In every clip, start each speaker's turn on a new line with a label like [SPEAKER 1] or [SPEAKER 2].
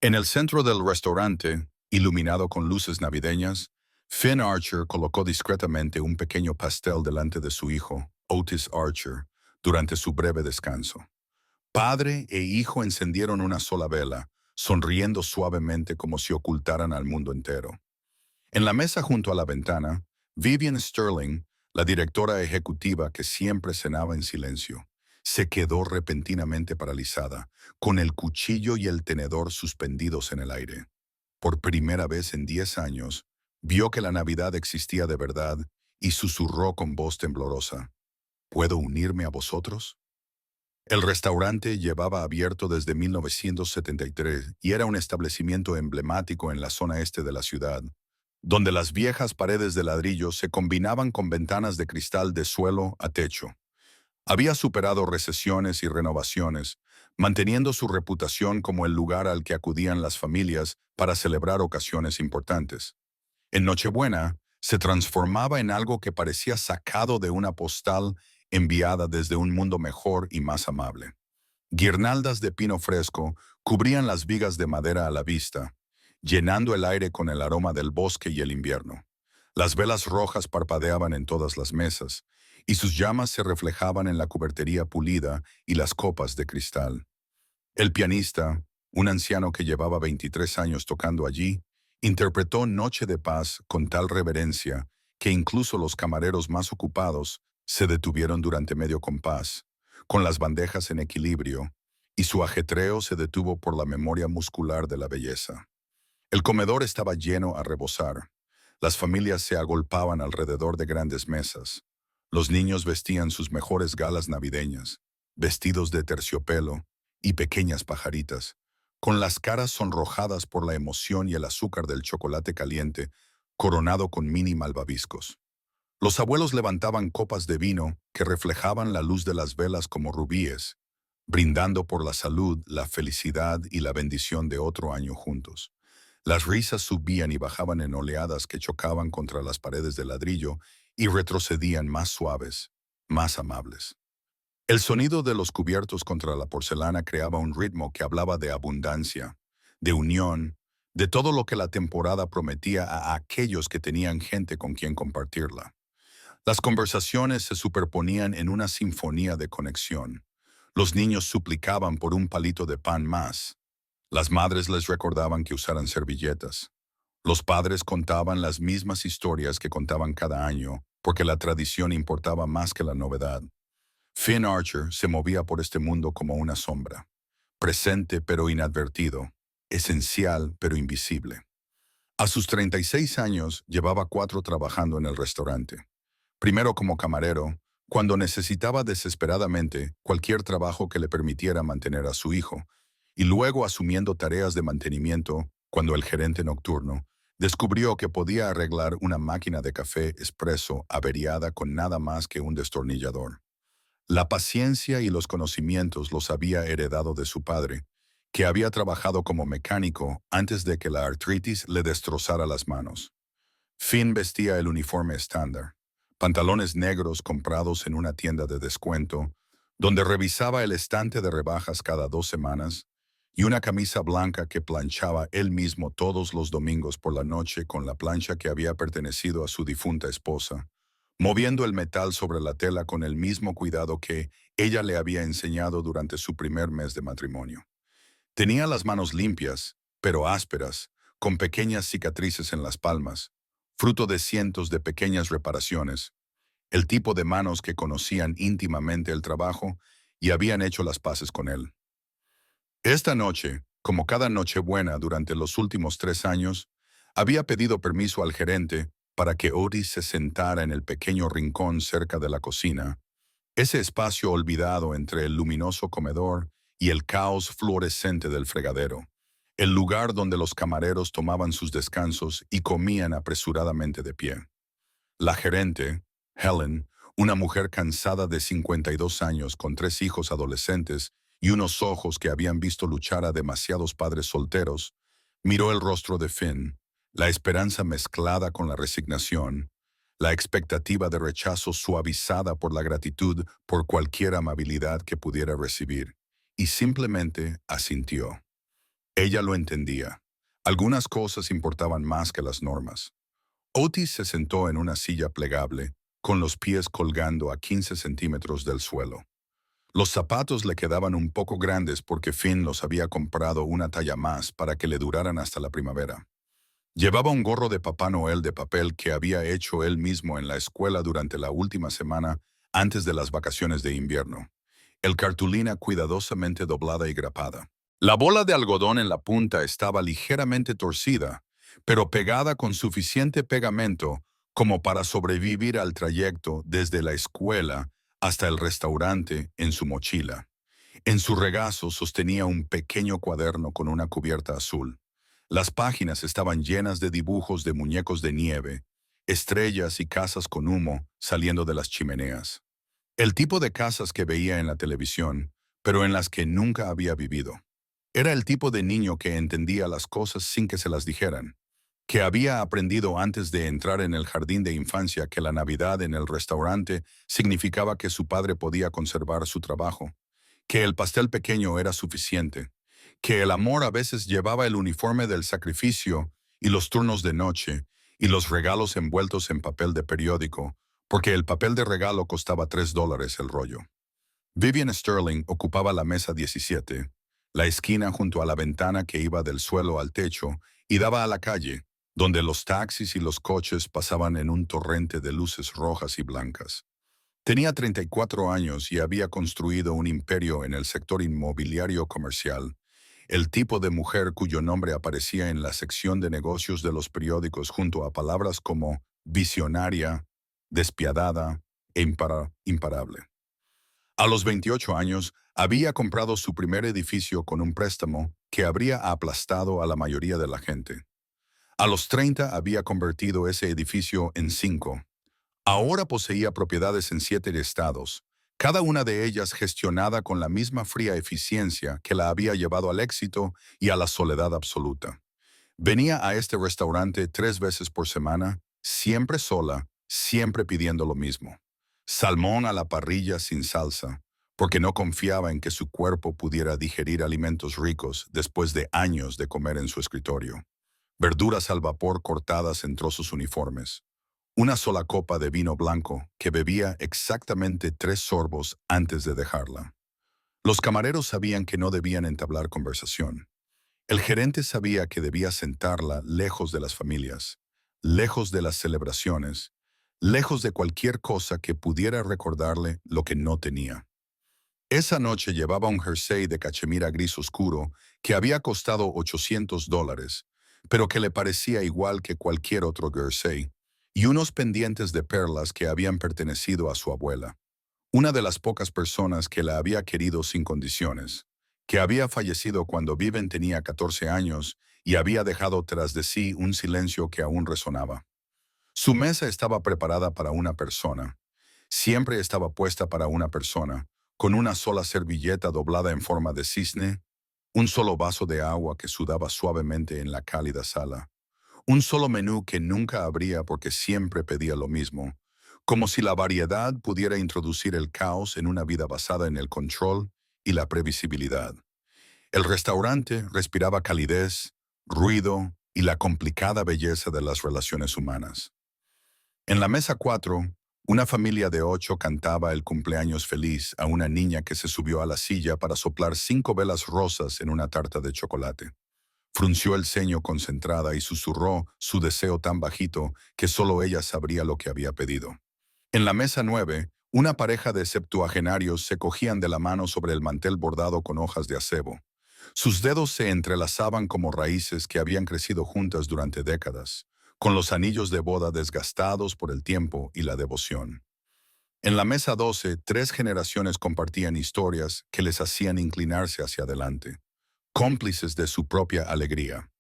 [SPEAKER 1] En el centro del restaurante, iluminado con luces navideñas, Finn Archer colocó discretamente un pequeño pastel delante de su hijo, Otis Archer, durante su breve descanso. Padre e hijo encendieron una sola vela, sonriendo suavemente como si ocultaran al mundo entero. En la mesa junto a la ventana, Vivian Sterling, la directora ejecutiva que siempre cenaba en silencio, se quedó repentinamente paralizada, con el cuchillo y el tenedor suspendidos en el aire. Por primera vez en 10 años, vio que la Navidad existía de verdad y susurró con voz temblorosa: ¿Puedo unirme a vosotros? El restaurante llevaba abierto desde 1973 y era un establecimiento emblemático en la zona este de la ciudad, donde las viejas paredes de ladrillo se combinaban con ventanas de cristal de suelo a techo. Había superado recesiones y renovaciones, manteniendo su reputación como el lugar al que acudían las familias para celebrar ocasiones importantes. En Nochebuena, se transformaba en algo que parecía sacado de una postal enviada desde un mundo mejor y más amable. Guirnaldas de pino fresco cubrían las vigas de madera a la vista, llenando el aire con el aroma del bosque y el invierno. Las velas rojas parpadeaban en todas las mesas, y sus llamas se reflejaban en la cubertería pulida y las copas de cristal. El pianista, un anciano que llevaba 23 años tocando allí, interpretó Noche de Paz con tal reverencia que incluso los camareros más ocupados se detuvieron durante medio compás, con las bandejas en equilibrio, y su ajetreo se detuvo por la memoria muscular de la belleza. El comedor estaba lleno a rebosar. Las familias se agolpaban alrededor de grandes mesas. Los niños vestían sus mejores galas navideñas, vestidos de terciopelo y pequeñas pajaritas, con las caras sonrojadas por la emoción y el azúcar del chocolate caliente, coronado con mini malvaviscos. Los abuelos levantaban copas de vino que reflejaban la luz de las velas como rubíes, brindando por la salud, la felicidad y la bendición de otro año juntos. Las risas subían y bajaban en oleadas que chocaban contra las paredes de ladrillo y retrocedían más suaves, más amables. El sonido de los cubiertos contra la porcelana creaba un ritmo que hablaba de abundancia, de unión, de todo lo que la temporada prometía a aquellos que tenían gente con quien compartirla. Las conversaciones se superponían en una sinfonía de conexión. Los niños suplicaban por un palito de pan más. Las madres les recordaban que usaran servilletas. Los padres contaban las mismas historias que contaban cada año, porque la tradición importaba más que la novedad. Finn Archer se movía por este mundo como una sombra, presente pero inadvertido, esencial pero invisible. A sus 36 años llevaba 4 trabajando en el restaurante. Primero como camarero, cuando necesitaba desesperadamente cualquier trabajo que le permitiera mantener a su hijo, y luego asumiendo tareas de mantenimiento cuando el gerente nocturno descubrió que podía arreglar una máquina de café expreso averiada con nada más que un destornillador. La paciencia y los conocimientos los había heredado de su padre, que había trabajado como mecánico antes de que la artritis le destrozara las manos. Finn vestía el uniforme estándar, pantalones negros comprados en una tienda de descuento, donde revisaba el estante de rebajas cada 2 semanas, y una camisa blanca que planchaba él mismo todos los domingos por la noche con la plancha que había pertenecido a su difunta esposa, moviendo el metal sobre la tela con el mismo cuidado que ella le había enseñado durante su primer mes de matrimonio. Tenía las manos limpias, pero ásperas, con pequeñas cicatrices en las palmas, fruto de cientos de pequeñas reparaciones, el tipo de manos que conocían íntimamente el trabajo y habían hecho las paces con él. Esta noche, como cada Nochebuena durante los últimos 3 años, había pedido permiso al gerente para que Otis se sentara en el pequeño rincón cerca de la cocina, ese espacio olvidado entre el luminoso comedor y el caos fluorescente del fregadero, el lugar donde los camareros tomaban sus descansos y comían apresuradamente de pie. La gerente, Helen, una mujer cansada de 52 años con 3 hijos adolescentes y unos ojos que habían visto luchar a demasiados padres solteros, miró el rostro de Finn, la esperanza mezclada con la resignación, la expectativa de rechazo suavizada por la gratitud por cualquier amabilidad que pudiera recibir, y simplemente asintió. Ella lo entendía. Algunas cosas importaban más que las normas. Otis se sentó en una silla plegable, con los pies colgando a 15 centímetros del suelo. Los zapatos le quedaban un poco grandes porque Finn los había comprado una talla más para que le duraran hasta la primavera. Llevaba un gorro de Papá Noel de papel que había hecho él mismo en la escuela durante la última semana antes de las vacaciones de invierno. El cartulina cuidadosamente doblada y grapada. La bola de algodón en la punta estaba ligeramente torcida, pero pegada con suficiente pegamento como para sobrevivir al trayecto desde la escuela hasta el restaurante en su mochila. En su regazo sostenía un pequeño cuaderno con una cubierta azul. Las páginas estaban llenas de dibujos de muñecos de nieve, estrellas y casas con humo saliendo de las chimeneas. El tipo de casas que veía en la televisión, pero en las que nunca había vivido. Era el tipo de niño que entendía las cosas sin que se las dijeran, que había aprendido antes de entrar en el jardín de infancia que la Navidad en el restaurante significaba que su padre podía conservar su trabajo, que el pastel pequeño era suficiente, que el amor a veces llevaba el uniforme del sacrificio y los turnos de noche y los regalos envueltos en papel de periódico, porque el papel de regalo costaba $3 el rollo. Vivian Sterling ocupaba la mesa 17, la esquina junto a la ventana que iba del suelo al techo y daba a la calle, donde los taxis y los coches pasaban en un torrente de luces rojas y blancas. Tenía 34 años y había construido un imperio en el sector inmobiliario comercial, el tipo de mujer cuyo nombre aparecía en la sección de negocios de los periódicos junto a palabras como visionaria, despiadada e imparable. A los 28 años, había comprado su primer edificio con un préstamo que habría aplastado a la mayoría de la gente. A los 30 había convertido ese edificio en 5. Ahora poseía propiedades en 7 estados, cada una de ellas gestionada con la misma fría eficiencia que la había llevado al éxito y a la soledad absoluta. Venía a este restaurante 3 veces por semana, siempre sola, siempre pidiendo lo mismo. Salmón a la parrilla sin salsa, porque no confiaba en que su cuerpo pudiera digerir alimentos ricos después de años de comer en su escritorio. Verduras al vapor cortadas en trozos uniformes. Una sola copa de vino blanco que bebía exactamente 3 sorbos antes de dejarla. Los camareros sabían que no debían entablar conversación. El gerente sabía que debía sentarla lejos de las familias, lejos de las celebraciones, lejos de cualquier cosa que pudiera recordarle lo que no tenía. Esa noche llevaba un jersey de cachemira gris oscuro que había costado $800, pero que le parecía igual que cualquier otro jersey, y unos pendientes de perlas que habían pertenecido a su abuela, una de las pocas personas que la había querido sin condiciones, que había fallecido cuando Viven tenía 14 años y había dejado tras de sí un silencio que aún resonaba. Su mesa estaba preparada para una persona. Siempre estaba puesta para una persona, con una sola servilleta doblada en forma de cisne, un solo vaso de agua que sudaba suavemente en la cálida sala, un solo menú que nunca abría porque siempre pedía lo mismo, como si la variedad pudiera introducir el caos en una vida basada en el control y la previsibilidad. El restaurante respiraba calidez, ruido y la complicada belleza de las relaciones humanas. En la mesa 4, una familia de 8 cantaba el cumpleaños feliz a una niña que se subió a la silla para soplar 5 velas rosas en una tarta de chocolate. Frunció el ceño concentrada y susurró su deseo tan bajito que solo ella sabría lo que había pedido. En la mesa 9, una pareja de septuagenarios se cogían de la mano sobre el mantel bordado con hojas de acebo. Sus dedos se entrelazaban como raíces que habían crecido juntas durante décadas, con los anillos de boda desgastados por el tiempo y la devoción. En la mesa 12, 3 generaciones compartían historias que les hacían inclinarse hacia adelante, cómplices de su propia alegría.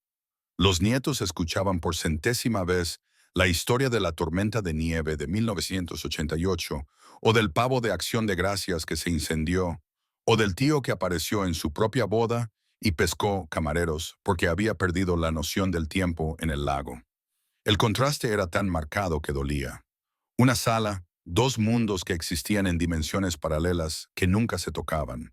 [SPEAKER 1] Los nietos escuchaban por centésima vez la historia de la tormenta de nieve de 1988, o del pavo de Acción de Gracias que se incendió, o del tío que apareció en su propia boda y pescó camareros porque había perdido la noción del tiempo en el lago. El contraste era tan marcado que dolía. Una sala, 2 mundos que existían en dimensiones paralelas que nunca se tocaban.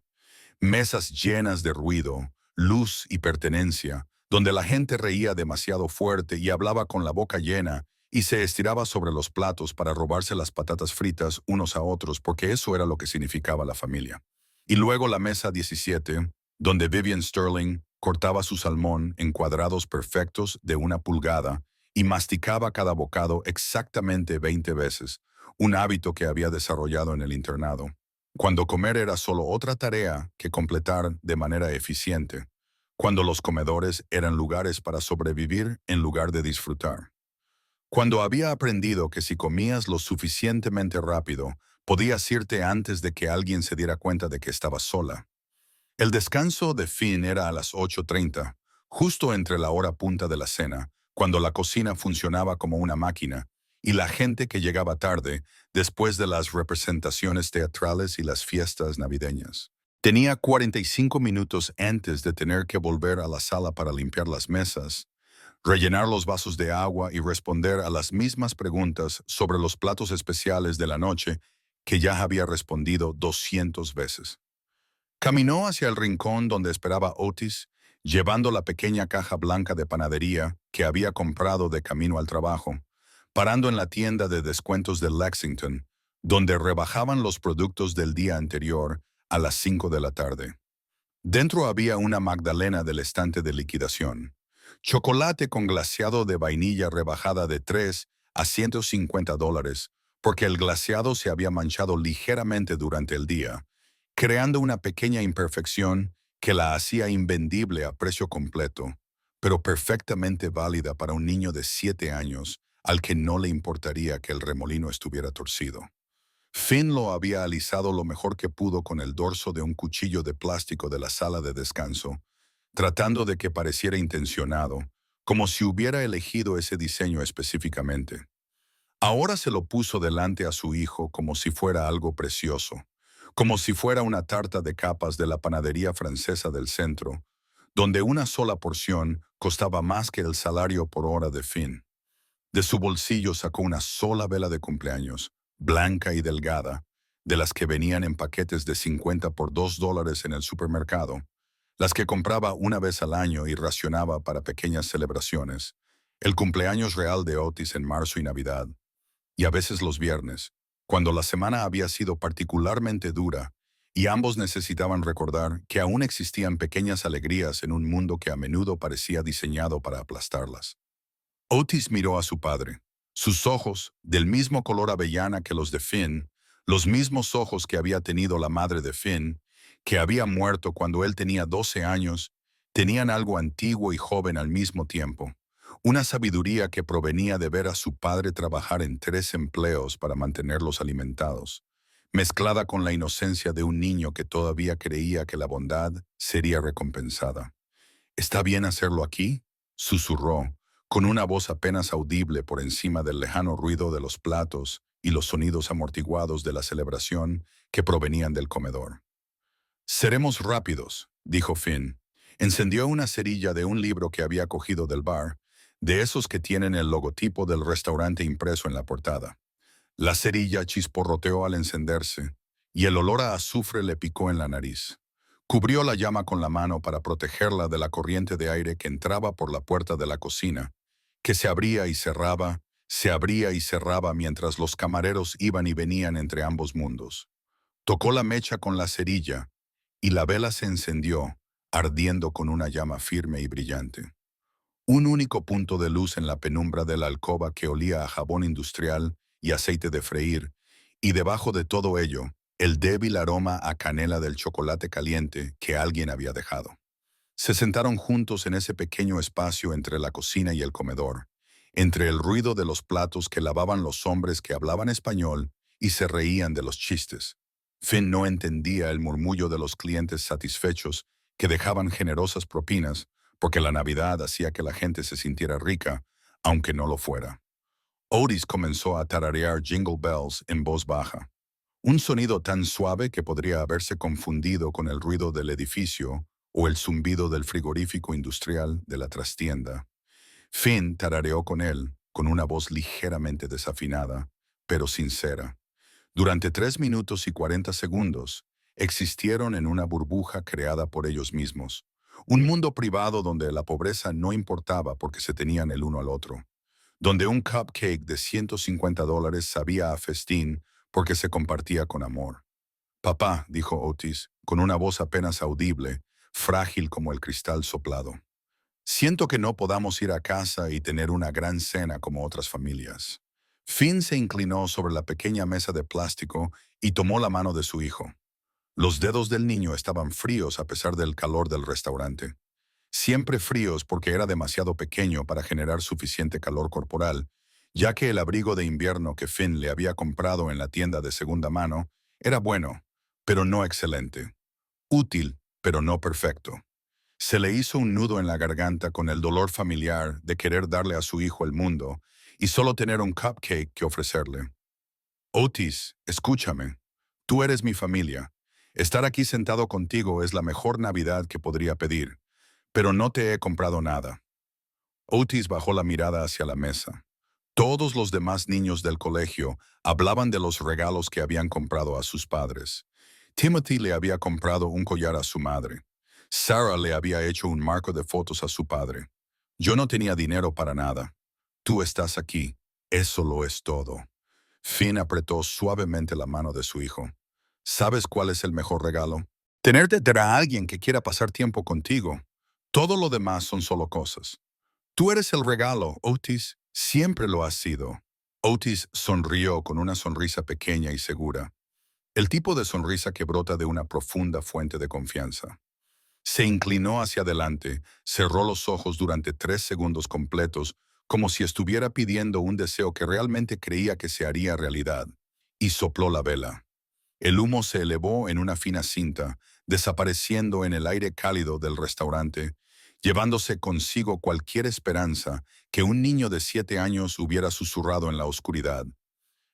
[SPEAKER 1] Mesas llenas de ruido, luz y pertenencia, donde la gente reía demasiado fuerte y hablaba con la boca llena y se estiraba sobre los platos para robarse las patatas fritas unos a otros, porque eso era lo que significaba la familia. Y luego la mesa 17, donde Vivian Sterling cortaba su salmón en cuadrados perfectos de 1 pulgada y masticaba cada bocado exactamente 20 veces, un hábito que había desarrollado en el internado, cuando comer era solo otra tarea que completar de manera eficiente, cuando los comedores eran lugares para sobrevivir en lugar de disfrutar. Cuando había aprendido que si comías lo suficientemente rápido, podías irte antes de que alguien se diera cuenta de que estabas sola. El descanso de Finn era a las 8:30, justo entre la hora punta de la cena, cuando la cocina funcionaba como una máquina, y la gente que llegaba tarde, después de las representaciones teatrales y las fiestas navideñas. Tenía 45 minutos antes de tener que volver a la sala para limpiar las mesas, rellenar los vasos de agua y responder a las mismas preguntas sobre los platos especiales de la noche que ya había respondido 200 veces. Caminó hacia el rincón donde esperaba Otis, llevando la pequeña caja blanca de panadería que había comprado de camino al trabajo, parando en la tienda de descuentos de Lexington, donde rebajaban los productos del día anterior a las 5 de la tarde. Dentro había una magdalena del estante de liquidación, chocolate con glaseado de vainilla rebajada de 3 a $150, porque el glaseado se había manchado ligeramente durante el día, creando una pequeña imperfección que la hacía invendible a precio completo, pero perfectamente válida para un niño de 7 años al que no le importaría que el remolino estuviera torcido. Finn lo había alisado lo mejor que pudo con el dorso de un cuchillo de plástico de la sala de descanso, tratando de que pareciera intencionado, como si hubiera elegido ese diseño específicamente. Ahora se lo puso delante a su hijo como si fuera algo precioso, como si fuera una tarta de capas de la panadería francesa del centro, donde una sola porción costaba más que el salario por hora de Finn. De su bolsillo sacó una sola vela de cumpleaños, blanca y delgada, de las que venían en paquetes de 50 por $2 en el supermercado, las que compraba una vez al año y racionaba para pequeñas celebraciones, el cumpleaños real de Otis en marzo y Navidad, y a veces los viernes, cuando la semana había sido particularmente dura y ambos necesitaban recordar que aún existían pequeñas alegrías en un mundo que a menudo parecía diseñado para aplastarlas. Otis miró a su padre. Sus ojos, del mismo color avellana que los de Finn, los mismos ojos que había tenido la madre de Finn, que había muerto cuando él tenía 12 años, tenían algo antiguo y joven al mismo tiempo. Una sabiduría que provenía de ver a su padre trabajar en 3 empleos para mantenerlos alimentados, mezclada con la inocencia de un niño que todavía creía que la bondad sería recompensada. ¿Está bien hacerlo aquí?, susurró, con una voz apenas audible por encima del lejano ruido de los platos y los sonidos amortiguados de la celebración que provenían del comedor. «Seremos rápidos», dijo Finn. Encendió una cerilla de un libro que había cogido del bar, de esos que tienen el logotipo del restaurante impreso en la portada. La cerilla chisporroteó al encenderse, y el olor a azufre le picó en la nariz. Cubrió la llama con la mano para protegerla de la corriente de aire que entraba por la puerta de la cocina, que se abría y cerraba mientras los camareros iban y venían entre ambos mundos. Tocó la mecha con la cerilla, y la vela se encendió, ardiendo con una llama firme y brillante. Un único punto de luz en la penumbra de la alcoba que olía a jabón industrial y aceite de freír, y debajo de todo ello, el débil aroma a canela del chocolate caliente que alguien había dejado. Se sentaron juntos en ese pequeño espacio entre la cocina y el comedor, entre el ruido de los platos que lavaban los hombres que hablaban español y se reían de los chistes. Finn no entendía el murmullo de los clientes satisfechos que dejaban generosas propinas, porque la Navidad hacía que la gente se sintiera rica, aunque no lo fuera. Otis comenzó a tararear Jingle Bells en voz baja, un sonido tan suave que podría haberse confundido con el ruido del edificio o el zumbido del frigorífico industrial de la trastienda. Finn tarareó con él, con una voz ligeramente desafinada, pero sincera. Durante 3 minutos y 40 segundos, existieron en una burbuja creada por ellos mismos, Un mundo privado donde la pobreza no importaba porque se tenían el uno al otro. Donde un cupcake de $150 sabía a festín porque se compartía con amor. Papá, dijo Otis, con una voz apenas audible, frágil como el cristal soplado. Siento que no podamos ir a casa y tener una gran cena como otras familias. Finn se inclinó sobre la pequeña mesa de plástico y tomó la mano de su hijo. Los dedos del niño estaban fríos a pesar del calor del restaurante. Siempre fríos porque era demasiado pequeño para generar suficiente calor corporal, ya que el abrigo de invierno que Finn le había comprado en la tienda de segunda mano era bueno, pero no excelente. Útil, pero no perfecto. Se le hizo un nudo en la garganta con el dolor familiar de querer darle a su hijo el mundo y solo tener un cupcake que ofrecerle. Otis, escúchame. Tú eres mi familia. Estar aquí sentado contigo es la mejor Navidad que podría pedir, pero no te he comprado nada. Otis bajó la mirada hacia la mesa. Todos los demás niños del colegio hablaban de los regalos que habían comprado a sus padres. Timothy le había comprado un collar a su madre. Sarah le había hecho un marco de fotos a su padre. Yo no tenía dinero para nada. Tú estás aquí. Eso lo es todo. Finn apretó suavemente la mano de su hijo. ¿Sabes cuál es el mejor regalo? Tenerte a alguien que quiera pasar tiempo contigo. Todo lo demás son solo cosas. Tú eres el regalo, Otis. Siempre lo has sido. Otis sonrió con una sonrisa pequeña y segura. El tipo de sonrisa que brota de una profunda fuente de confianza. Se inclinó hacia adelante, cerró los ojos durante 3 segundos completos, como si estuviera pidiendo un deseo que realmente creía que se haría realidad, y sopló la vela. El humo se elevó en una fina cinta, desapareciendo en el aire cálido del restaurante, llevándose consigo cualquier esperanza que un niño de 7 años hubiera susurrado en la oscuridad.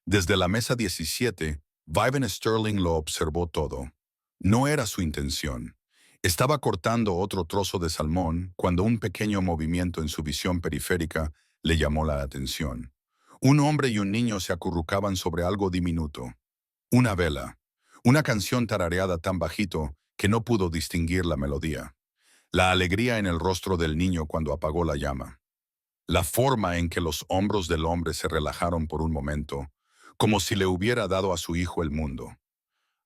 [SPEAKER 1] Desde la mesa 17, Vivian Sterling lo observó todo. No era su intención. Estaba cortando otro trozo de salmón cuando un pequeño movimiento en su visión periférica le llamó la atención. Un hombre y un niño se acurrucaban sobre algo diminuto. Una vela. Una canción tarareada tan bajito que no pudo distinguir la melodía. La alegría en el rostro del niño cuando apagó la llama. La forma en que los hombros del hombre se relajaron por un momento, como si le hubiera dado a su hijo el mundo.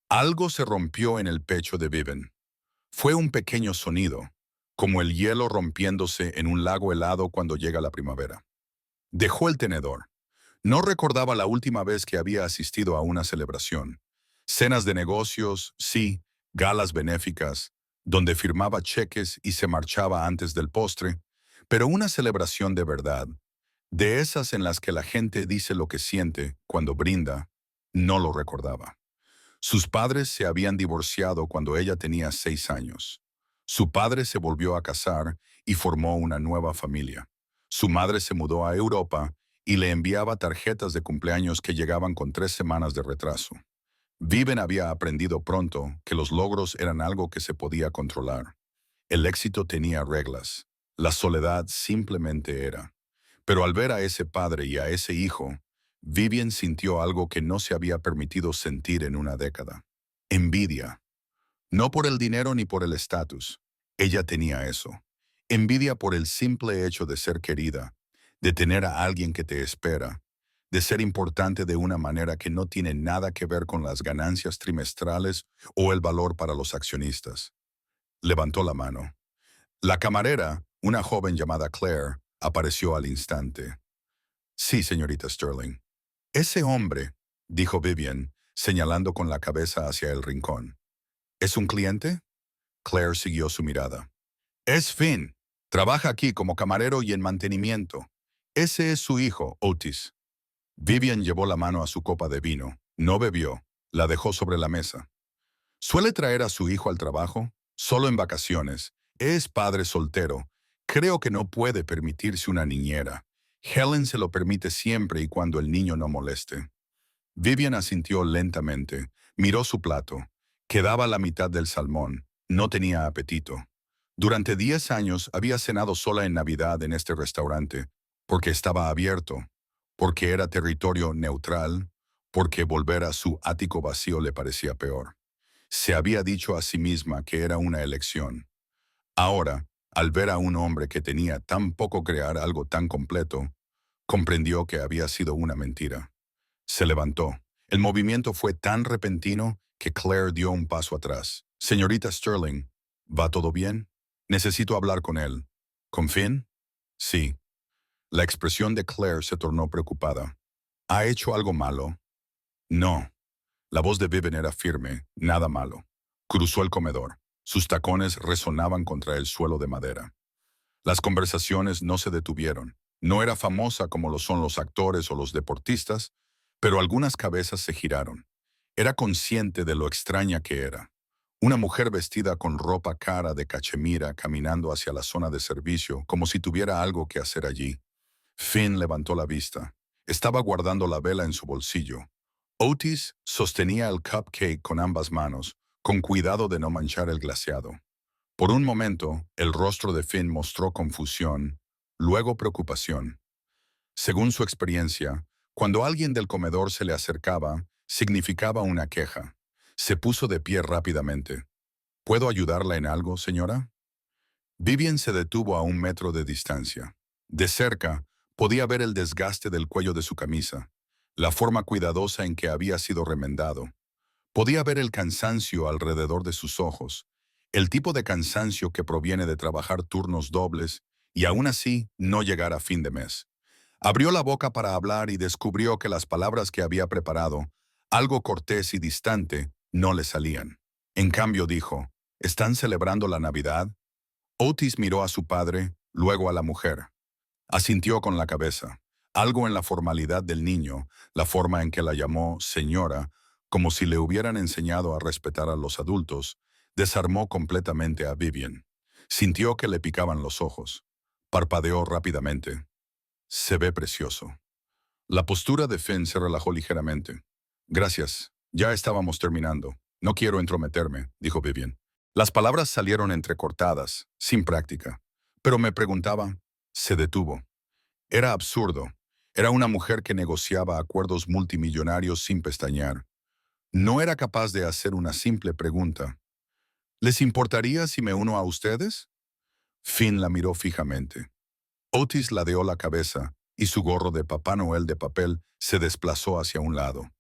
[SPEAKER 1] Algo se rompió en el pecho de Vivian. Fue un pequeño sonido, como el hielo rompiéndose en un lago helado cuando llega la primavera. Dejó el tenedor. No recordaba la última vez que había asistido a una celebración. Cenas de negocios, sí, galas benéficas, donde firmaba cheques y se marchaba antes del postre, pero una celebración de verdad, de esas en las que la gente dice lo que siente cuando brinda, no lo recordaba. Sus padres se habían divorciado cuando ella tenía 6 años. Su padre se volvió a casar y formó una nueva familia. Su madre se mudó a Europa y le enviaba tarjetas de cumpleaños que llegaban con 3 semanas de retraso. Viven había aprendido pronto que los logros eran algo que se podía controlar. El éxito tenía reglas. La soledad simplemente era. Pero al ver a ese padre y a ese hijo, Vivian sintió algo que no se había permitido sentir en una década. Envidia. No por el dinero ni por el estatus. Ella tenía eso. Envidia por el simple hecho de ser querida, de tener a alguien que te espera, de ser importante de una manera que no tiene nada que ver con las ganancias trimestrales o el valor para los accionistas. Levantó la mano. La camarera, una joven llamada Claire, apareció al instante. Sí, señorita Sterling. Ese hombre, dijo Vivian, señalando con la cabeza hacia el rincón. ¿Es un cliente? Claire siguió su mirada. Es Finn. Trabaja aquí como camarero y en mantenimiento. Ese es su hijo, Otis. Vivian llevó la mano a su copa de vino. No bebió. La dejó sobre la mesa. ¿Suele traer a su hijo al trabajo? Solo en vacaciones. Es padre soltero. Creo que no puede permitirse una niñera. Helen se lo permite siempre y cuando el niño no moleste. Vivian asintió lentamente. Miró su plato. Quedaba la mitad del salmón. No tenía apetito. Durante 10 años había cenado sola en Navidad en este restaurante, porque estaba abierto, porque era territorio neutral, porque volver a su ático vacío le parecía peor. Se había dicho a sí misma que era una elección. Ahora, al ver a un hombre que tenía tan poco crear algo tan completo, comprendió que había sido una mentira. Se levantó. El movimiento fue tan repentino que Claire dio un paso atrás. Señorita Sterling, ¿va todo bien? Necesito hablar con él. ¿Con Finn? Sí. La expresión de Claire se tornó preocupada. ¿Ha hecho algo malo? No. La voz de Vivian era firme, nada malo. Cruzó el comedor. Sus tacones resonaban contra el suelo de madera. Las conversaciones no se detuvieron. No era famosa como lo son los actores o los deportistas, pero algunas cabezas se giraron. Era consciente de lo extraña que era. Una mujer vestida con ropa cara de cachemira caminando hacia la zona de servicio como si tuviera algo que hacer allí. Finn levantó la vista. Estaba guardando la vela en su bolsillo. Otis sostenía el cupcake con ambas manos, con cuidado de no manchar el glaseado. Por un momento, el rostro de Finn mostró confusión, luego preocupación. Según su experiencia, cuando alguien del comedor se le acercaba, significaba una queja. Se puso de pie rápidamente. ¿Puedo ayudarla en algo, señora? Vivian se detuvo a 1 metro de distancia. De cerca, podía ver el desgaste del cuello de su camisa, la forma cuidadosa en que había sido remendado. Podía ver el cansancio alrededor de sus ojos, el tipo de cansancio que proviene de trabajar turnos dobles y aún así no llegar a fin de mes. Abrió la boca para hablar y descubrió que las palabras que había preparado, algo cortés y distante, no le salían. En cambio dijo, ¿están celebrando la Navidad? Otis miró a su padre, luego a la mujer. Asintió con la cabeza. Algo en la formalidad del niño, la forma en que la llamó señora, como si le hubieran enseñado a respetar a los adultos, desarmó completamente a Vivian. Sintió que le picaban los ojos. Parpadeó rápidamente. Se ve precioso. La postura de Finn se relajó ligeramente. Gracias. Ya estábamos terminando. No quiero entrometerme, dijo Vivian. Las palabras salieron entrecortadas, sin práctica. Pero me preguntaba, se detuvo. Era absurdo. Era una mujer que negociaba acuerdos multimillonarios sin pestañear. No era capaz de hacer una simple pregunta. ¿Les importaría si me uno a ustedes? Finn la miró fijamente. Otis ladeó la cabeza y su gorro de Papá Noel de papel se desplazó hacia un lado.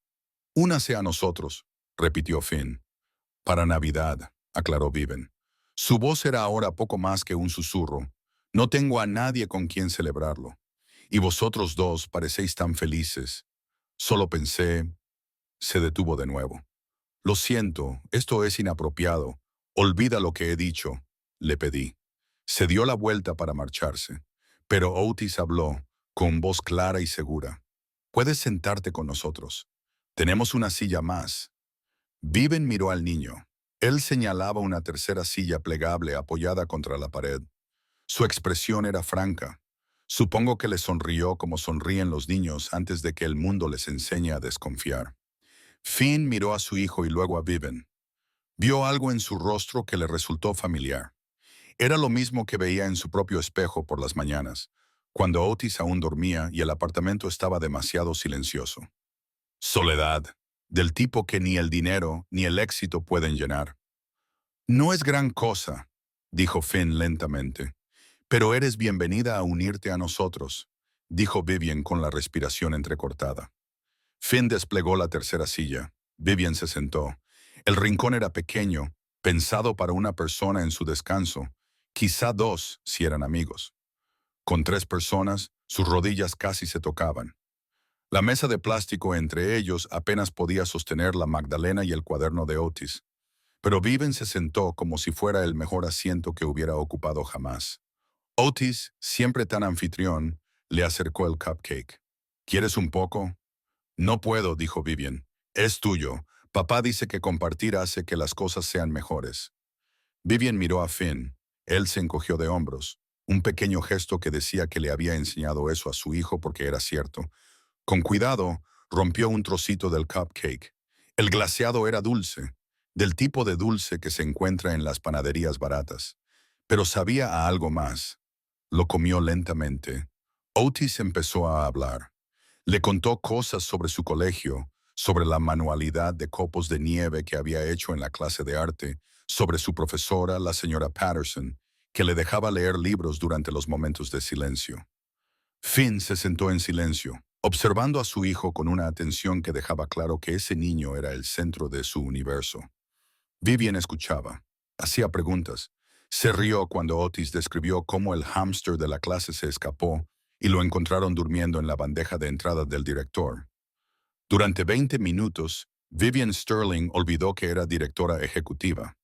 [SPEAKER 1] Únase a nosotros, repitió Finn. Para Navidad, aclaró Viven. Su voz era ahora poco más que un susurro. No tengo a nadie con quien celebrarlo. Y vosotros dos parecéis tan felices. Solo pensé... Se detuvo de nuevo. Lo siento, esto es inapropiado. Olvida lo que he dicho, le pedí. Se dio la vuelta para marcharse. Pero Otis habló, con voz clara y segura. Puedes sentarte con nosotros. Tenemos una silla más. Viven miró al niño. Él señalaba una tercera silla plegable apoyada contra la pared. Su expresión era franca. Supongo que le sonrió como sonríen los niños antes de que el mundo les enseñe a desconfiar. Finn miró a su hijo y luego a Viven. Vio algo en su rostro que le resultó familiar. Era lo mismo que veía en su propio espejo por las mañanas, cuando Otis aún dormía y el apartamento estaba demasiado silencioso. Soledad, del tipo que ni el dinero ni el éxito pueden llenar. No es gran cosa, dijo Finn lentamente, pero eres bienvenida a unirte a nosotros, dijo Vivian con la respiración entrecortada. Finn desplegó la tercera silla. Vivian se sentó. El rincón era pequeño, pensado para una persona en su descanso, quizá dos si eran amigos. Con 3 personas, sus rodillas casi se tocaban. La mesa de plástico entre ellos apenas podía sostener la magdalena y el cuaderno de Otis. Pero Viven se sentó como si fuera el mejor asiento que hubiera ocupado jamás. Otis, siempre tan anfitrión, le acercó el cupcake. ¿Quieres un poco? No puedo, dijo Vivian. Es tuyo. Papá dice que compartir hace que las cosas sean mejores. Vivian miró a Finn. Él se encogió de hombros. Un pequeño gesto que decía que le había enseñado eso a su hijo porque era cierto. Con cuidado, rompió un trocito del cupcake. El glaseado era dulce, del tipo de dulce que se encuentra en las panaderías baratas. Pero sabía a algo más. Lo comió lentamente. Otis empezó a hablar. Le contó cosas sobre su colegio, sobre la manualidad de copos de nieve que había hecho en la clase de arte, sobre su profesora, la señora Patterson, que le dejaba leer libros durante los momentos de silencio. Finn se sentó en silencio, observando a su hijo con una atención que dejaba claro que ese niño era el centro de su universo. Vivian escuchaba, hacía preguntas. Se rió cuando Otis describió cómo el hámster de la clase se escapó y lo encontraron durmiendo en la bandeja de entrada del director. Durante 20 minutos, Vivian Sterling olvidó que era directora ejecutiva.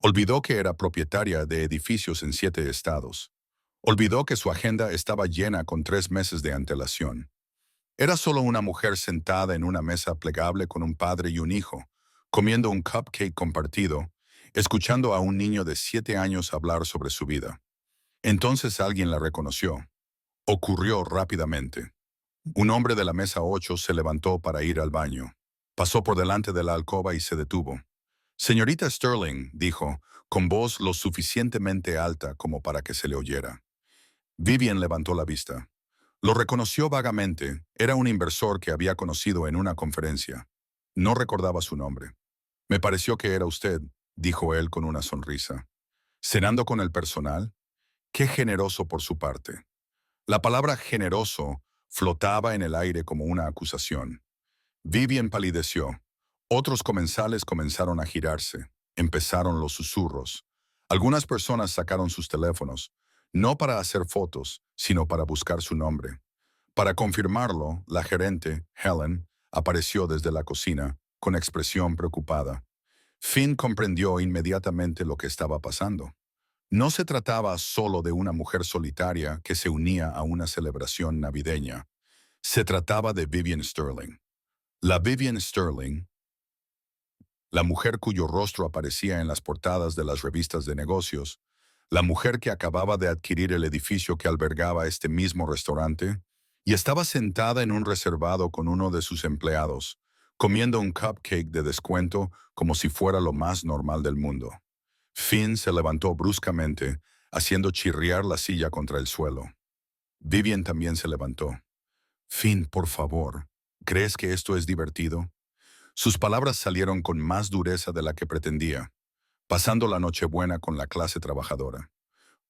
[SPEAKER 1] Olvidó que era propietaria de edificios en 7 estados. Olvidó que su agenda estaba llena con 3 meses de antelación. Era solo una mujer sentada en una mesa plegable con un padre y un hijo, comiendo un cupcake compartido, escuchando a un niño de 7 años hablar sobre su vida. Entonces alguien la reconoció. Ocurrió rápidamente. Un hombre de la mesa 8 se levantó para ir al baño. Pasó por delante de la alcoba y se detuvo. Señorita Sterling, dijo, con voz lo suficientemente alta como para que se le oyera. Vivian levantó la vista. Lo reconoció vagamente. Era un inversor que había conocido en una conferencia. No recordaba su nombre. Me pareció que era usted, dijo él con una sonrisa. ¿Cenando con el personal? Qué generoso por su parte. La palabra generoso flotaba en el aire como una acusación. Vivian palideció. Otros comensales comenzaron a girarse. Empezaron los susurros. Algunas personas sacaron sus teléfonos, no para hacer fotos, sino para buscar su nombre. Para confirmarlo, la gerente, Helen, apareció desde la cocina, con expresión preocupada. Finn comprendió inmediatamente lo que estaba pasando. No se trataba solo de una mujer solitaria que se unía a una celebración navideña. Se trataba de Vivian Sterling. La Vivian Sterling, la mujer cuyo rostro aparecía en las portadas de las revistas de negocios, la mujer que acababa de adquirir el edificio que albergaba este mismo restaurante, y estaba sentada en un reservado con uno de sus empleados, comiendo un cupcake de descuento como si fuera lo más normal del mundo. Finn se levantó bruscamente, haciendo chirriar la silla contra el suelo. Vivian también se levantó. Finn, por favor, ¿crees que esto es divertido? Sus palabras salieron con más dureza de la que pretendía, pasando la Nochebuena con la clase trabajadora.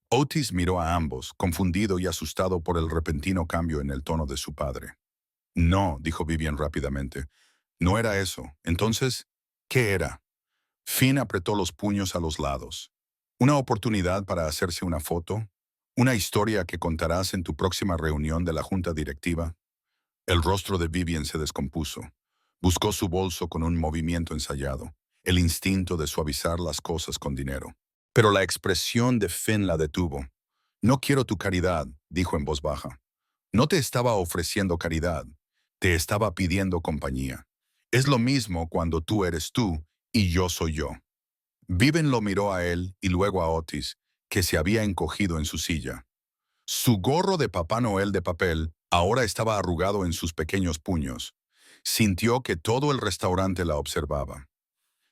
[SPEAKER 1] Otis miró a ambos, confundido y asustado por el repentino cambio en el tono de su padre. No, dijo Vivian rápidamente. No era eso. Entonces, ¿qué era? Finn apretó los puños a los lados. ¿Una oportunidad para hacerse una foto? ¿Una historia que contarás en tu próxima reunión de la junta directiva? El rostro de Vivian se descompuso. Buscó su bolso con un movimiento ensayado, el instinto de suavizar las cosas con dinero. Pero la expresión de Finn la detuvo. No quiero tu caridad, dijo en voz baja. No te estaba ofreciendo caridad, te estaba pidiendo compañía. Es lo mismo cuando tú eres tú y yo soy yo. Vivian lo miró a él y luego a Otis, que se había encogido en su silla. Su gorro de Papá Noel de papel ahora estaba arrugado en sus pequeños puños. Sintió que todo el restaurante la observaba.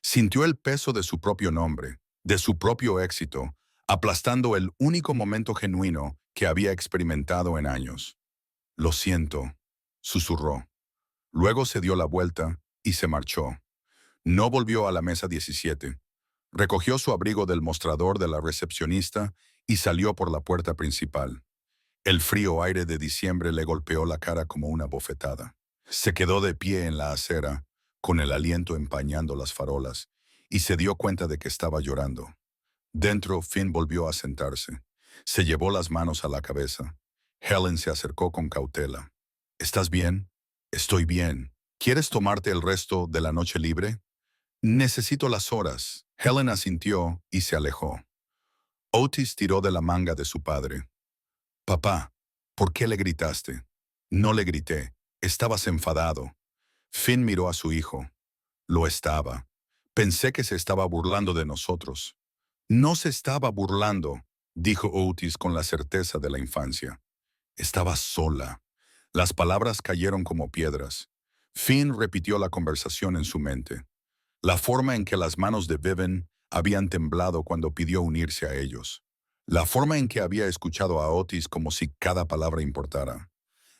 [SPEAKER 1] Sintió el peso de su propio nombre, de su propio éxito, aplastando el único momento genuino que había experimentado en años. Lo siento, susurró. Luego se dio la vuelta y se marchó. No volvió a la mesa 17. Recogió su abrigo del mostrador de la recepcionista y salió por la puerta principal. El frío aire de diciembre le golpeó la cara como una bofetada. Se quedó de pie en la acera, con el aliento empañando las farolas, y se dio cuenta de que estaba llorando. Dentro, Finn volvió a sentarse. Se llevó las manos a la cabeza. Helen se acercó con cautela. ¿Estás bien? Estoy bien. ¿Quieres tomarte el resto de la noche libre? Necesito las horas. Helen asintió y se alejó. Otis tiró de la manga de su padre. Papá, ¿por qué le gritaste? No le grité. Estabas enfadado. Finn miró a su hijo. Lo estaba. Pensé que se estaba burlando de nosotros. No se estaba burlando, dijo Otis con la certeza de la infancia. Estaba sola. Las palabras cayeron como piedras. Finn repitió la conversación en su mente. La forma en que las manos de Vivian habían temblado cuando pidió unirse a ellos. La forma en que había escuchado a Otis como si cada palabra importara.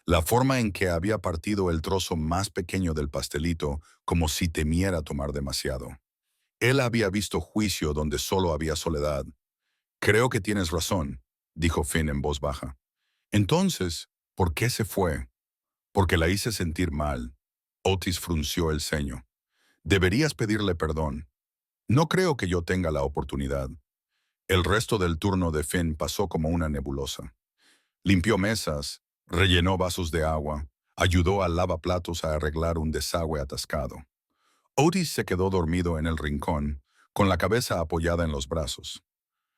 [SPEAKER 1] La forma en que había partido el trozo más pequeño del pastelito como si temiera tomar demasiado. Él había visto juicio donde solo había soledad. Creo que tienes razón, dijo Finn en voz baja. Entonces, ¿por qué se fue? Porque la hice sentir mal. Otis frunció el ceño. Deberías pedirle perdón. No creo que yo tenga la oportunidad. El resto del turno de Finn pasó como una nebulosa. Limpió mesas, rellenó vasos de agua, ayudó al lavaplatos a arreglar un desagüe atascado. Otis se quedó dormido en el rincón, con la cabeza apoyada en los brazos.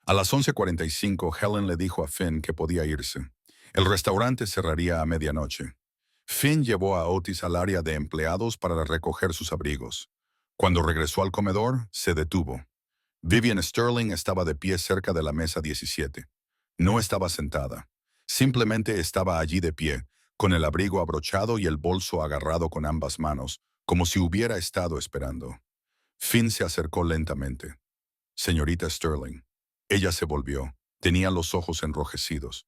[SPEAKER 1] A las 11:45, Helen le dijo a Finn que podía irse. El restaurante cerraría a medianoche. Finn llevó a Otis al área de empleados para recoger sus abrigos. Cuando regresó al comedor, se detuvo. Vivian Sterling estaba de pie cerca de la mesa 17. No estaba sentada. Simplemente estaba allí de pie, con el abrigo abrochado y el bolso agarrado con ambas manos, como si hubiera estado esperando. Finn se acercó lentamente. Señorita Sterling. Ella se volvió. Tenía los ojos enrojecidos.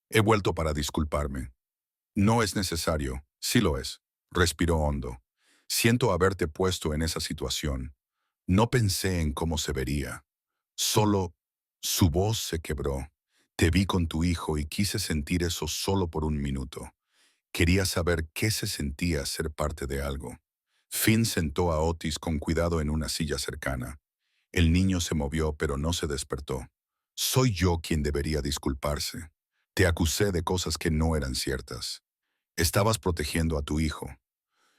[SPEAKER 1] He vuelto para disculparme. No es necesario. Sí lo es. Respiró hondo. Siento haberte puesto en esa situación. No pensé en cómo se vería. Solo su voz se quebró. Te vi con tu hijo y quise sentir eso solo por un minuto. Quería saber qué se sentía ser parte de algo. Finn sentó a Otis con cuidado en una silla cercana. El niño se movió, pero no se despertó. Soy yo quien debería disculparse. Te acusé de cosas que no eran ciertas. Estabas protegiendo a tu hijo.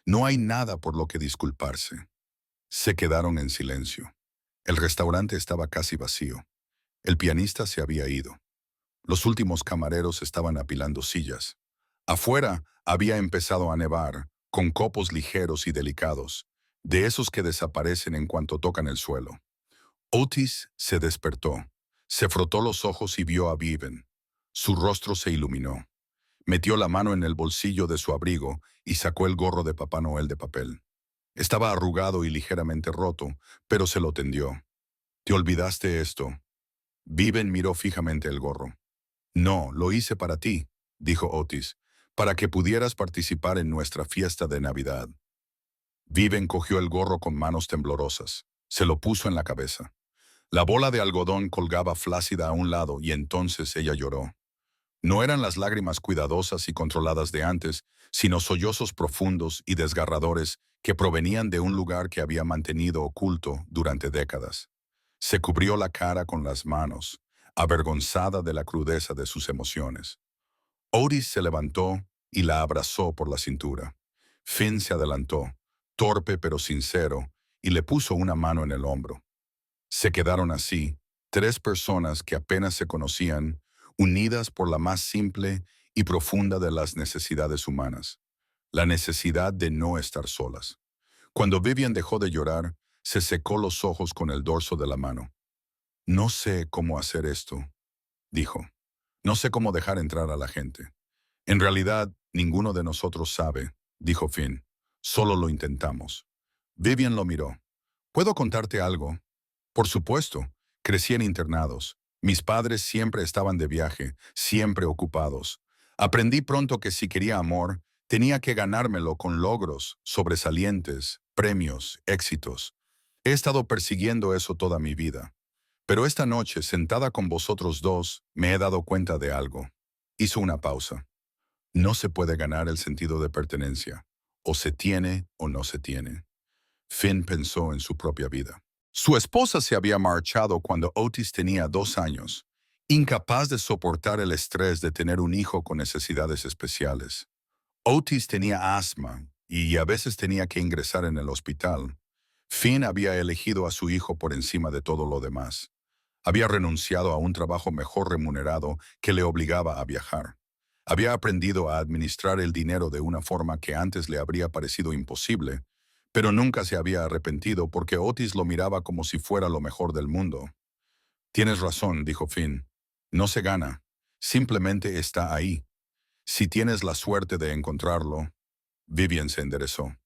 [SPEAKER 1] No hay nada por lo que disculparse. Se quedaron en silencio. El restaurante estaba casi vacío. El pianista se había ido. Los últimos camareros estaban apilando sillas. Afuera había empezado a nevar, con copos ligeros y delicados, de esos que desaparecen en cuanto tocan el suelo. Otis se despertó. Se frotó los ojos y vio a Viven. Su rostro se iluminó. Metió la mano en el bolsillo de su abrigo y sacó el gorro de Papá Noel de papel. Estaba arrugado y ligeramente roto, pero se lo tendió. ¿Te olvidaste esto? Viven miró fijamente el gorro. No, lo hice para ti, dijo Otis, para que pudieras participar en nuestra fiesta de Navidad. Viven cogió el gorro con manos temblorosas. Se lo puso en la cabeza. La bola de algodón colgaba flácida a un lado y entonces ella lloró. No eran las lágrimas cuidadosas y controladas de antes, sino sollozos profundos y desgarradores que provenían de un lugar que había mantenido oculto durante décadas. Se cubrió la cara con las manos, avergonzada de la crudeza de sus emociones. Otis se levantó y la abrazó por la cintura. Finn se adelantó, torpe pero sincero, y le puso una mano en el hombro. Se quedaron así, tres personas que apenas se conocían, unidas por la más simple y profunda de las necesidades humanas, la necesidad de no estar solas. Cuando Vivian dejó de llorar, se secó los ojos con el dorso de la mano. No sé cómo hacer esto, dijo. No sé cómo dejar entrar a la gente. En realidad, ninguno de nosotros sabe, dijo Finn. Solo lo intentamos. Vivian lo miró. ¿Puedo contarte algo? Por supuesto. Crecí en internados. Mis padres siempre estaban de viaje, siempre ocupados. Aprendí pronto que si quería amor, tenía que ganármelo con logros, sobresalientes, premios, éxitos. He estado persiguiendo eso toda mi vida. Pero esta noche, sentada con vosotros dos, me he dado cuenta de algo. Hizo una pausa. No se puede ganar el sentido de pertenencia. O se tiene o no se tiene. Finn pensó en su propia vida. Su esposa se había marchado cuando Otis tenía 2 años, incapaz de soportar el estrés de tener un hijo con necesidades especiales. Otis tenía asma y a veces tenía que ingresar en el hospital. Finn había elegido a su hijo por encima de todo lo demás. Había renunciado a un trabajo mejor remunerado que le obligaba a viajar. Había aprendido a administrar el dinero de una forma que antes le habría parecido imposible, pero nunca se había arrepentido porque Otis lo miraba como si fuera lo mejor del mundo. Tienes razón, dijo Finn. No se gana. Simplemente está ahí. Si tienes la suerte de encontrarlo. Vivian se enderezó.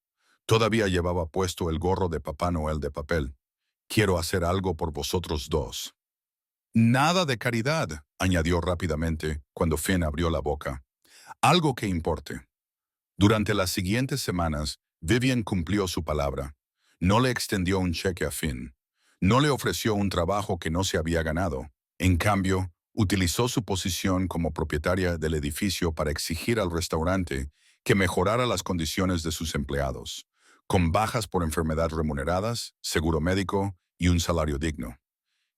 [SPEAKER 1] Todavía llevaba puesto el gorro de Papá Noel de papel. Quiero hacer algo por vosotros dos. Nada de caridad, añadió rápidamente cuando Finn abrió la boca. Algo que importe. Durante las siguientes semanas, Vivian cumplió su palabra. No le extendió un cheque a Finn. No le ofreció un trabajo que no se había ganado. En cambio, utilizó su posición como propietaria del edificio para exigir al restaurante que mejorara las condiciones de sus empleados, con bajas por enfermedad remuneradas, seguro médico y un salario digno.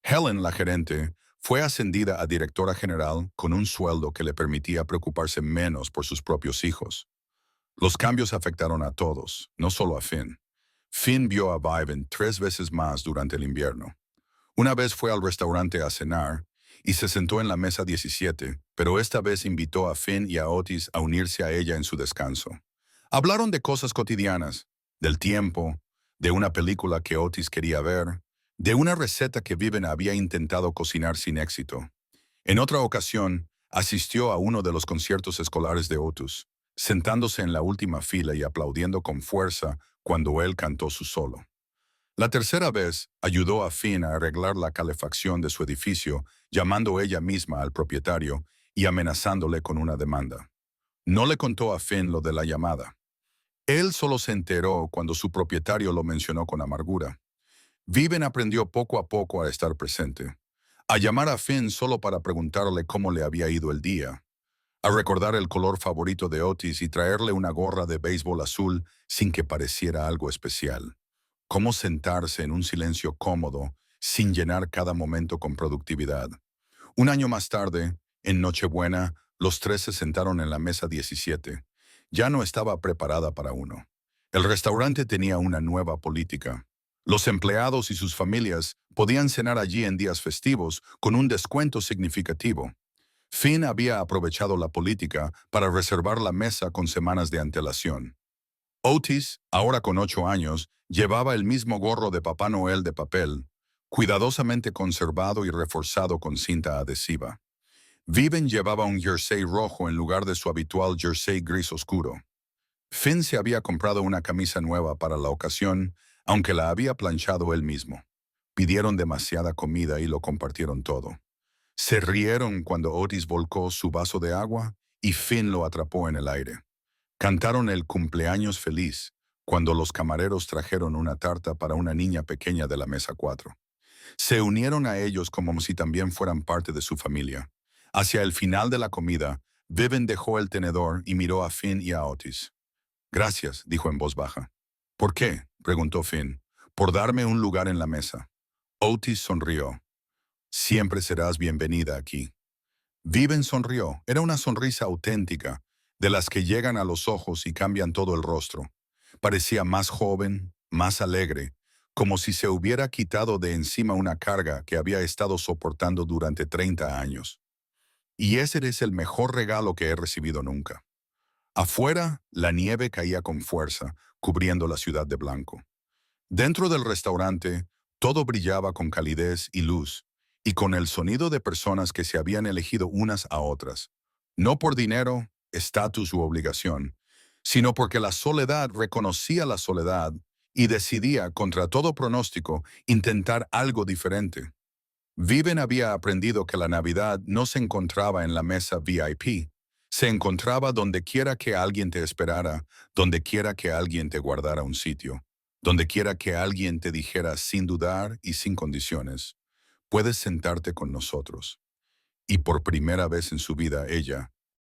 [SPEAKER 1] Helen, la gerente, fue ascendida a directora general con un sueldo que le permitía preocuparse menos por sus propios hijos. Los cambios afectaron a todos, no solo a Finn. Finn vio a Viven 3 veces más durante el invierno. Una vez fue al restaurante a cenar y se sentó en la mesa 17, pero esta vez invitó a Finn y a Otis a unirse a ella en su descanso. Hablaron de cosas cotidianas, del tiempo, de una película que Otis quería ver, de una receta que Viven había intentado cocinar sin éxito. En otra ocasión, asistió a uno de los conciertos escolares de Otis, sentándose en la última fila y aplaudiendo con fuerza cuando él cantó su solo. La tercera vez, ayudó a Finn a arreglar la calefacción de su edificio, llamando ella misma al propietario y amenazándole con una demanda. No le contó a Finn lo de la llamada. Él solo se enteró cuando su propietario lo mencionó con amargura. Viven aprendió poco a poco a estar presente, a llamar a Finn solo para preguntarle cómo le había ido el día, a recordar el color favorito de Otis y traerle una gorra de béisbol azul sin que pareciera algo especial. Cómo sentarse en un silencio cómodo sin llenar cada momento con productividad. Un año más tarde, en Nochebuena, los tres se sentaron en la mesa 17. Ya no estaba preparada para uno. El restaurante tenía una nueva política. Los empleados y sus familias podían cenar allí en días festivos con un descuento significativo. Finn había aprovechado la política para reservar la mesa con semanas de antelación. Otis, ahora con 8 años, llevaba el mismo gorro de Papá Noel de papel, cuidadosamente conservado y reforzado con cinta adhesiva. Viven llevaba un jersey rojo en lugar de su habitual jersey gris oscuro. Finn se había comprado una camisa nueva para la ocasión, aunque la había planchado él mismo. Pidieron demasiada comida y lo compartieron todo. Se rieron cuando Otis volcó su vaso de agua y Finn lo atrapó en el aire. Cantaron el cumpleaños feliz cuando los camareros trajeron una tarta para una niña pequeña de la mesa 4. Se unieron a ellos como si también fueran parte de su familia. Hacia el final de la comida, Viven dejó el tenedor y miró a Finn y a Otis. Gracias, dijo en voz baja. ¿Por qué?, preguntó Finn. Por darme un lugar en la mesa. Otis sonrió. Siempre serás bienvenida aquí. Viven sonrió. Era una sonrisa auténtica, de las que llegan a los ojos y cambian todo el rostro. Parecía más joven, más alegre, como si se hubiera quitado de encima una carga que había estado soportando durante 30 años. Y ese es el mejor regalo que he recibido nunca. Afuera, la nieve caía con fuerza, cubriendo la ciudad de blanco. Dentro del restaurante, todo brillaba con calidez y luz, y con el sonido de personas que se habían elegido unas a otras, no por dinero, estatus u obligación, sino porque la soledad reconocía la soledad y decidía, contra todo pronóstico, intentar algo diferente. Viven había aprendido que la Navidad no se encontraba en la mesa VIP, se encontraba donde quiera que alguien te esperara, donde quiera que alguien te guardara un sitio, donde quiera que alguien te dijera sin dudar y sin condiciones, puedes sentarte con nosotros. Y por primera vez en su vida ella,